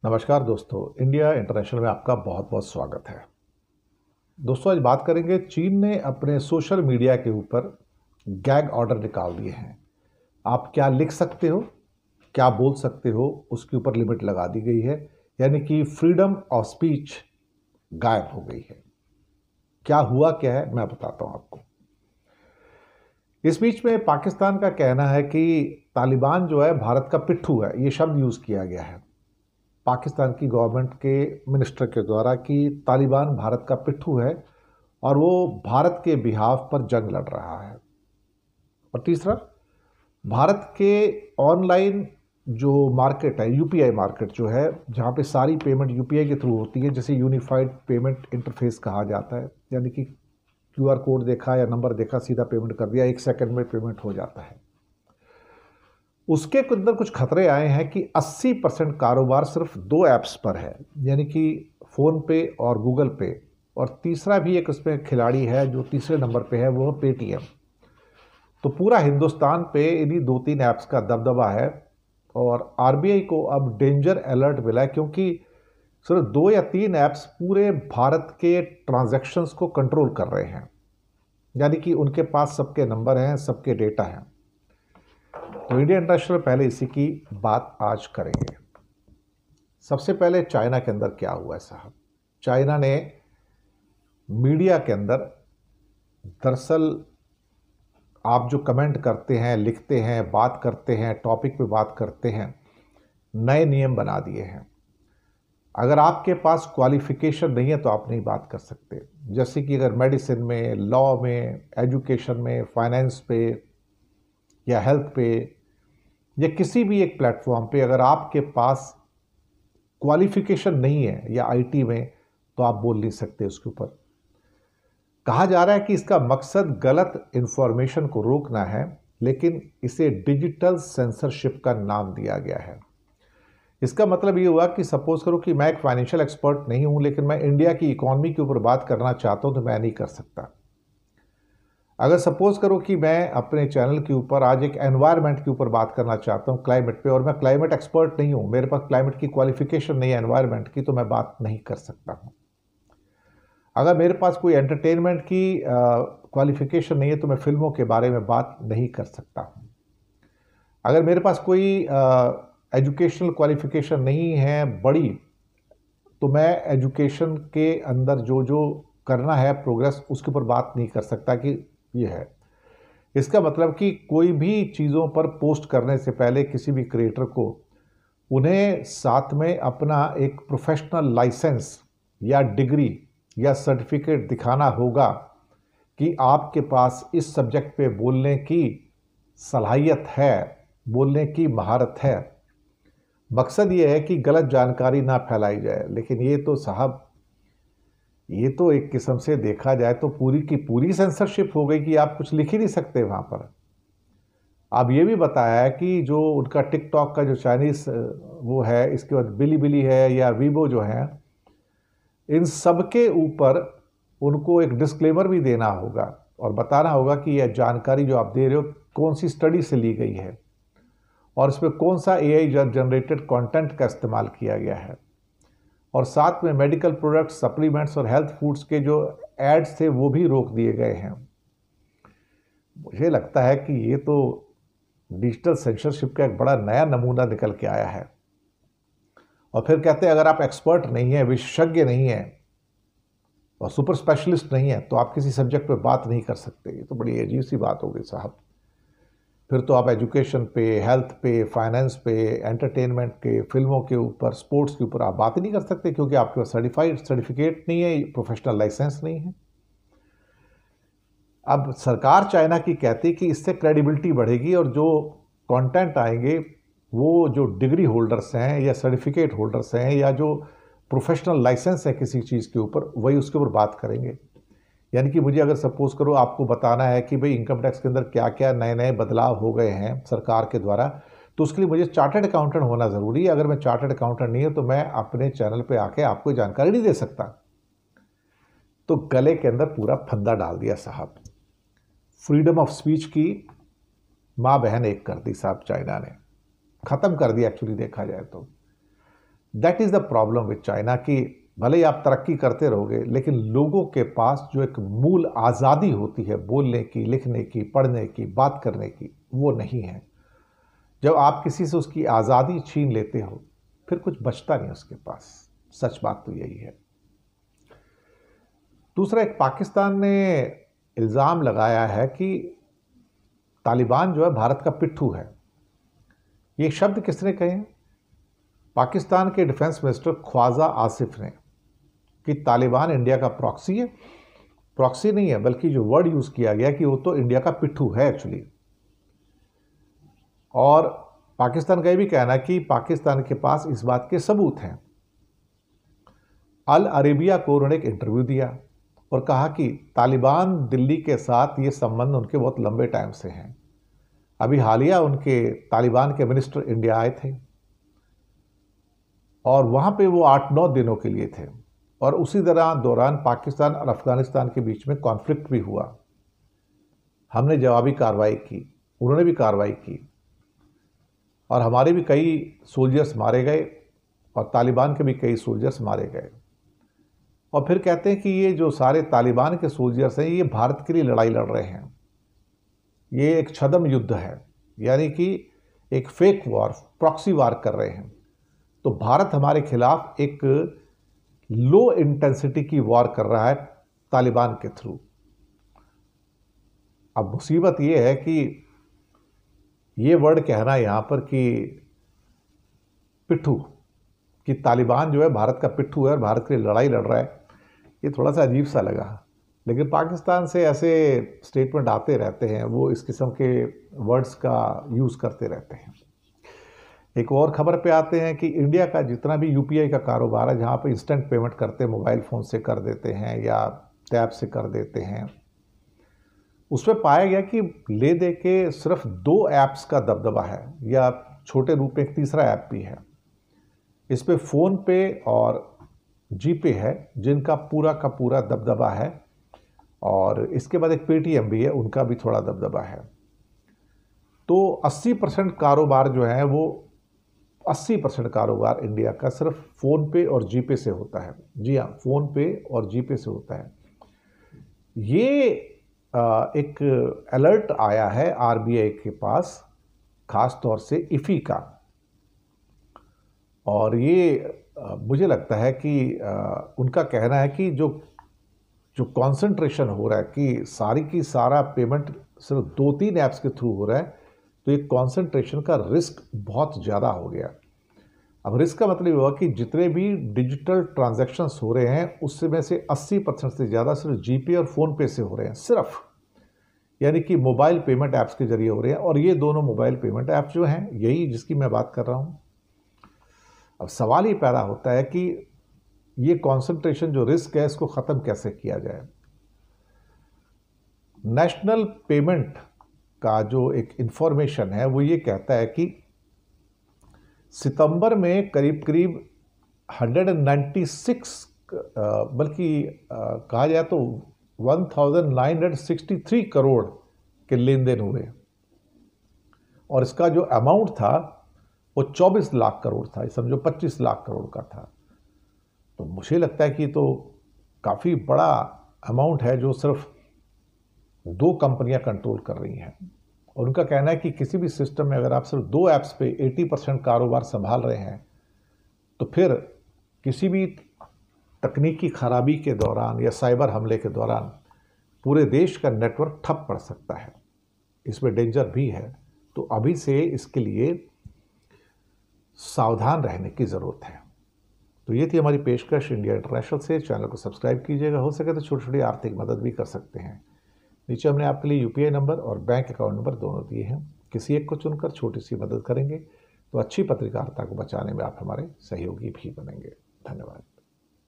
नमस्कार दोस्तों, India international में आपका बहुत बहुत स्वागत है। दोस्तों, आज बात करेंगे। चीन ने अपने सोशल मीडिया के ऊपर गैग ऑर्डर निकाल दिए हैं। आप क्या लिख सकते हो, क्या बोल सकते हो, उसके ऊपर लिमिट लगा दी गई है। यानी कि फ्रीडम ऑफ स्पीच गायब हो गई है। क्या हुआ क्या है, मैं बताता हूं आपको। इस बीच में पाकिस्तान का कहना है कि तालिबान जो है भारत का पिट्ठू है। ये शब्द यूज़ किया गया है पाकिस्तान की गवर्नमेंट के मिनिस्टर के द्वारा कि तालिबान भारत का पिट्ठू है और वो भारत के बिहाफ पर जंग लड़ रहा है। और तीसरा, भारत के ऑनलाइन जो मार्केट है, यूपीआई मार्केट जो है, जहाँ पे सारी पेमेंट यूपीआई के थ्रू होती है, जिसे यूनिफाइड पेमेंट इंटरफेस कहा जाता है। यानी कि क्यूआर कोड देखा या नंबर देखा, सीधा पेमेंट कर दिया, 1 सेकंड में पेमेंट हो जाता है। उसके अंदर कुछ खतरे आए हैं कि 80% कारोबार सिर्फ 2 ऐप्स पर है, यानी कि फ़ोन पे और गूगल पे। और तीसरा भी एक उसमें खिलाड़ी है जो तीसरे नंबर पे है, वो पेटीएम। तो पूरा हिंदुस्तान पे इन्हीं 2-3 ऐप्स का दबदबा है। और आरबीआई को अब डेंजर अलर्ट मिला है, क्योंकि सिर्फ 2 या 3 ऐप्स पूरे भारत के ट्रांजैक्शंस को कंट्रोल कर रहे हैं। यानी कि उनके पास सबके नंबर हैं, सबके डेटा हैं। तो इंडिया इंटरनेशनल पहले इसी की बात आज करेंगे। सबसे पहले चाइना के अंदर क्या हुआ है साहब। चाइना ने मीडिया के अंदर, दरअसल आप जो कमेंट करते हैं, लिखते हैं, बात करते हैं, टॉपिक पे बात करते हैं, नए नियम बना दिए हैं। अगर आपके पास क्वालिफिकेशन नहीं है तो आप नहीं बात कर सकते। जैसे कि अगर मेडिसिन में, लॉ में, एजुकेशन में, फाइनेंस पे या हेल्थ पे या किसी भी एक प्लेटफॉर्म पे अगर आपके पास क्वालिफिकेशन नहीं है या आईटी में, तो आप बोल नहीं सकते उसके ऊपर। कहा जा रहा है कि इसका मकसद गलत इंफॉर्मेशन को रोकना है, लेकिन इसे डिजिटल सेंसरशिप का नाम दिया गया है। इसका मतलब ये हुआ कि सपोज करो कि मैं एक फाइनेंशियल एक्सपर्ट नहीं हूं, लेकिन मैं इंडिया की इकोनॉमी के ऊपर बात करना चाहता हूं, तो मैं नहीं कर सकता। अगर सपोज करो कि मैं अपने चैनल के ऊपर आज एक एनवायरनमेंट के ऊपर बात करना चाहता हूँ, क्लाइमेट पे, और मैं क्लाइमेट एक्सपर्ट नहीं हूँ, मेरे पास क्लाइमेट की क्वालिफिकेशन नहीं है एनवायरनमेंट की, तो मैं बात नहीं कर सकता हूँ। अगर मेरे पास कोई एंटरटेनमेंट की क्वालिफिकेशन नहीं है, तो मैं फिल्मों के बारे में बात नहीं कर सकता हूँ। अगर मेरे पास कोई एजुकेशनल क्वालिफिकेशन नहीं है बड़ी, तो मैं एजुकेशन के अंदर जो जो करना है प्रोग्रेस, उसके ऊपर बात नहीं कर सकता कि ये है। इसका मतलब कि कोई भी चीज़ों पर पोस्ट करने से पहले किसी भी क्रिएटर को उन्हें साथ में अपना एक प्रोफेशनल लाइसेंस या डिग्री या सर्टिफिकेट दिखाना होगा कि आपके पास इस सब्जेक्ट पे बोलने की सलाहियत है, बोलने की महारत है। मकसद ये है कि गलत जानकारी ना फैलाई जाए। लेकिन ये तो साहब, ये तो एक किस्म से देखा जाए तो पूरी की पूरी सेंसरशिप हो गई कि आप कुछ लिख ही नहीं सकते वहाँ पर। अब ये भी बताया है कि जो उनका टिकटॉक का जो चाइनीज वो है, इसके बाद बिली है या वीबो जो है, इन सब के ऊपर उनको एक डिस्क्लेमर भी देना होगा और बताना होगा कि यह जानकारी जो आप दे रहे हो कौन सी स्टडी से ली गई है और इसमें कौन सा एआई जनरेटेड कंटेंट का इस्तेमाल किया गया है। और साथ में मेडिकल प्रोडक्ट्स, सप्लीमेंट्स और हेल्थ फूड्स के जो एड्स थे वो भी रोक दिए गए हैं। मुझे लगता है कि ये तो डिजिटल सेंसरशिप का एक बड़ा नया नमूना निकल के आया है। और फिर कहते हैं अगर आप एक्सपर्ट नहीं है, विशेषज्ञ नहीं है और सुपर स्पेशलिस्ट नहीं है, तो आप किसी सब्जेक्ट पे बात नहीं कर सकते। ये तो बड़ी अजीब सी बात हो गई साहब। फिर तो आप एजुकेशन पे, हेल्थ पे, फाइनेंस पे, एंटरटेनमेंट के, फिल्मों के ऊपर, स्पोर्ट्स के ऊपर आप बात ही नहीं कर सकते, क्योंकि आपके पास सर्टिफिकेट नहीं है, प्रोफेशनल लाइसेंस नहीं है। अब सरकार चाइना की कहती कि इससे क्रेडिबिलिटी बढ़ेगी और जो कंटेंट आएंगे वो जो डिग्री होल्डर्स हैं या सर्टिफिकेट होल्डर्स हैं या जो प्रोफेशनल लाइसेंस है किसी चीज़ के ऊपर, वही उसके ऊपर बात करेंगे। यानी कि मुझे अगर सपोज करो आपको बताना है कि भाई इनकम टैक्स के अंदर क्या क्या नए नए बदलाव हो गए हैं सरकार के द्वारा, तो उसके लिए मुझे चार्टर्ड अकाउंटेंट होना ज़रूरी है। अगर मैं चार्टर्ड अकाउंटेंट नहीं है तो मैं अपने चैनल पे आके आपको जानकारी नहीं दे सकता। तो गले के अंदर पूरा फंदा डाल दिया साहब। फ्रीडम ऑफ स्पीच की माँ बहन एक कर दी साहब चाइना ने, ख़त्म कर दिया एक्चुअली देखा जाए तो। That is the problem with China कि भले ही आप तरक्की करते रहोगे लेकिन लोगों के पास जो एक मूल आज़ादी होती है बोलने की, लिखने की, पढ़ने की, बात करने की, वो नहीं है। जब आप किसी से उसकी आज़ादी छीन लेते हो फिर कुछ बचता नहीं उसके पास। सच बात तो यही है। दूसरा, एक पाकिस्तान ने इल्ज़ाम लगाया है कि तालिबान जो है भारत का पिट्ठू है। ये शब्द किसने कहे हैं? पाकिस्तान के डिफेंस मिनिस्टर ख्वाजा आसिफ ने, कि तालिबान इंडिया का प्रॉक्सी है। प्रॉक्सी नहीं है, बल्कि जो वर्ड यूज़ किया गया कि वो तो इंडिया का पिट्ठू है एक्चुअली। और पाकिस्तान का ये भी कहना है कि पाकिस्तान के पास इस बात के सबूत हैं। अल अरेबिया को उन्होंने एक इंटरव्यू दिया और कहा कि तालिबान दिल्ली के साथ ये संबंध उनके बहुत लंबे टाइम से हैं। अभी हालिया उनके तालिबान के मिनिस्टर इंडिया आए थे और वहाँ पे वो 8-9 दिनों के लिए थे और उसी दौरान पाकिस्तान और अफगानिस्तान के बीच में कॉन्फ्लिक्ट भी हुआ। हमने जवाबी कार्रवाई की, उन्होंने भी कार्रवाई की और हमारे भी कई सोल्जर्स मारे गए और तालिबान के भी कई सोल्जर्स मारे गए। और फिर कहते हैं कि ये जो सारे तालिबान के सोल्जर्स हैं ये भारत के लिए लड़ाई लड़ रहे हैं। ये एक छद्म युद्ध है, यानी कि एक फेक वॉर, प्रॉक्सी वार कर रहे हैं। तो भारत हमारे खिलाफ एक लो इंटेंसिटी की वॉर कर रहा है तालिबान के थ्रू। अब मुसीबत ये है कि ये वर्ड कहना यहाँ पर कि पिट्ठू, कि तालिबान जो है भारत का पिट्ठू है और भारत के लिए लड़ाई लड़ रहा है, ये थोड़ा सा अजीब सा लगा। लेकिन पाकिस्तान से ऐसे स्टेटमेंट आते रहते हैं, वो इस किस्म के वर्ड्स का यूज़ करते रहते हैं। एक और खबर पे आते हैं कि इंडिया का जितना भी यूपीआई का कारोबार है, जहाँ पे इंस्टेंट पेमेंट करते हैं, मोबाइल फ़ोन से कर देते हैं या टैब से कर देते हैं, उसमें पाया गया कि ले दे के सिर्फ 2 ऐप्स का दबदबा है, या छोटे रूप में एक तीसरा ऐप भी है। इस पे फ़ोन पे और जीपे है जिनका पूरा का पूरा दबदबा है, और इसके बाद एक पेटीएम भी है, उनका भी थोड़ा दबदबा है। तो 80% कारोबार जो है वो 80% कारोबार इंडिया का सिर्फ फ़ोन पे और जीपे से होता है। जी हाँ, फ़ोन पे और जीपे से होता है। ये एक अलर्ट आया है आरबीआई के पास, ख़ास तौर से इफ़ी का, और ये मुझे लगता है कि उनका कहना है कि जो कॉन्सेंट्रेशन हो रहा है कि सारी की सारा पेमेंट सिर्फ 2-3 ऐप्स के थ्रू हो रहा है, तो ये कॉन्सेंट्रेशन का रिस्क बहुत ज़्यादा हो गया। अब रिस्क का मतलब ये हुआ कि जितने भी डिजिटल ट्रांजैक्शंस हो रहे हैं उसमें से 80% से ज़्यादा सिर्फ जीपे और फ़ोनपे से हो रहे हैं सिर्फ, यानी कि मोबाइल पेमेंट ऐप्स के जरिए हो रहे हैं। और ये दोनों मोबाइल पेमेंट ऐप्स जो हैं यही जिसकी मैं बात कर रहा हूँ। अब सवाल ये पैदा होता है कि ये कॉन्सेंट्रेशन जो रिस्क है इसको ख़त्म कैसे किया जाए। नेशनल पेमेंट का जो एक इंफॉर्मेशन है वो ये कहता है कि सितंबर में करीब करीब 196 बल्कि कहा जाए तो 1963 करोड़ के लेन देन हुए, और इसका जो अमाउंट था वो 24 लाख करोड़ था, समझो 25 लाख करोड़ का था। तो मुझे लगता है कि तो काफ़ी बड़ा अमाउंट है जो सिर्फ 2 कंपनियां कंट्रोल कर रही हैं। और उनका कहना है कि किसी भी सिस्टम में अगर आप सिर्फ 2 ऐप्स पे 80% कारोबार संभाल रहे हैं तो फिर किसी भी तकनीकी खराबी के दौरान या साइबर हमले के दौरान पूरे देश का नेटवर्क ठप पड़ सकता है। इसमें डेंजर भी है। तो अभी से इसके लिए सावधान रहने की ज़रूरत है। तो ये थी हमारी पेशकश इंडिया इंटरनेशनल से। चैनल को सब्सक्राइब कीजिएगा, हो सके तो छोटी छोटी आर्थिक मदद भी कर सकते हैं। नीचे हमने आपके लिए यूपीआई नंबर और बैंक अकाउंट नंबर दोनों दिए हैं। किसी एक को चुनकर छोटी सी मदद करेंगे तो अच्छी पत्रकारिता को बचाने में आप हमारे सहयोगी भी बनेंगे। धन्यवाद।